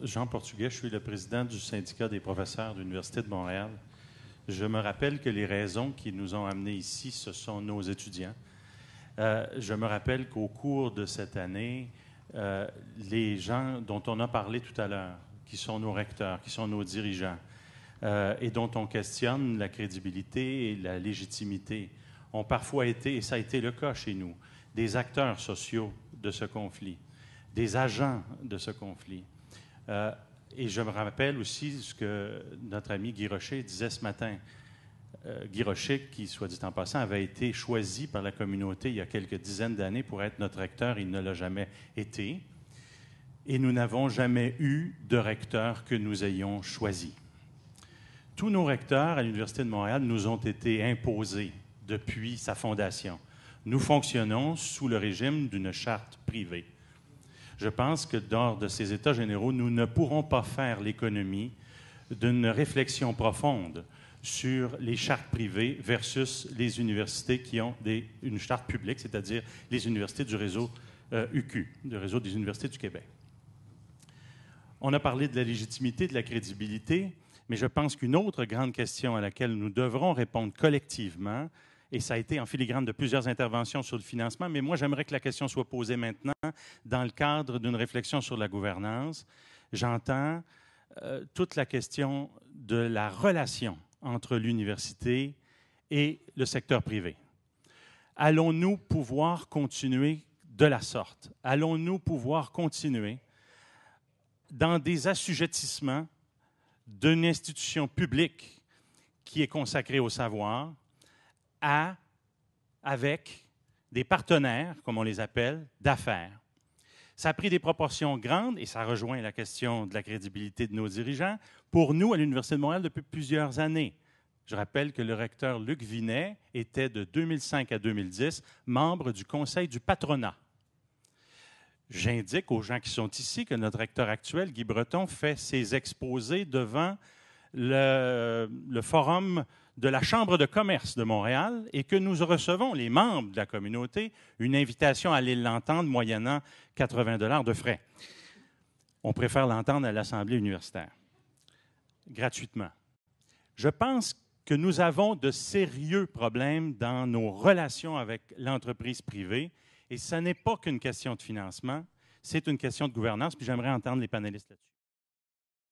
Jean Portugais, je suis le président du syndicat des professeurs de l'Université de Montréal. Je me rappelle que les raisons qui nous ont amenés ici, ce sont nos étudiants. Je me rappelle qu'au cours de cette année, les gens dont on a parlé tout à l'heure, qui sont nos recteurs, qui sont nos dirigeants, et dont on questionne la crédibilité et la légitimité, ont parfois été, et ça a été le cas chez nous, des acteurs sociaux de ce conflit, des agents de ce conflit. Et je me rappelle aussi ce que notre ami Guy Rocher disait ce matin. Guy Rocher, qui, soit dit en passant, avait été choisi par la communauté il y a quelques dizaines d'années pour être notre recteur. Il ne l'a jamais été. Et nous n'avons jamais eu de recteur que nous ayons choisi. Tous nos recteurs à l'Université de Montréal nous ont été imposés depuis sa fondation. Nous fonctionnons sous le régime d'une charte privée. Je pense que lors de ces États généraux, nous ne pourrons pas faire l'économie d'une réflexion profonde sur les chartes privées versus les universités qui ont une charte publique, c'est-à-dire les universités du réseau UQ, du réseau des universités du Québec. On a parlé de la légitimité, de la crédibilité, mais je pense qu'une autre grande question à laquelle nous devrons répondre collectivement, et ça a été en filigrane de plusieurs interventions sur le financement, mais moi j'aimerais que la question soit posée maintenant dans le cadre d'une réflexion sur la gouvernance. J'entends toute la question de la relation entre l'université et le secteur privé. Allons-nous pouvoir continuer de la sorte? Allons-nous pouvoir continuer dans des assujettissements d'une institution publique qui est consacrée au savoir avec des partenaires, comme on les appelle, d'affaires? Ça a pris des proportions grandes, et ça rejoint la question de la crédibilité de nos dirigeants, pour nous, à l'Université de Montréal, depuis plusieurs années. Je rappelle que le recteur Luc Vinet était, de 2005 à 2010, membre du Conseil du patronat. J'indique aux gens qui sont ici que notre recteur actuel, Guy Breton, fait ses exposés devant le forum de la Chambre de commerce de Montréal et que nous recevons, les membres de la communauté, une invitation à aller l'entendre moyennant 80 $ de frais. On préfère l'entendre à l'Assemblée universitaire, gratuitement. Je pense que nous avons de sérieux problèmes dans nos relations avec l'entreprise privée, et ce n'est pas qu'une question de financement, c'est une question de gouvernance, puis j'aimerais entendre les panélistes là-dessus.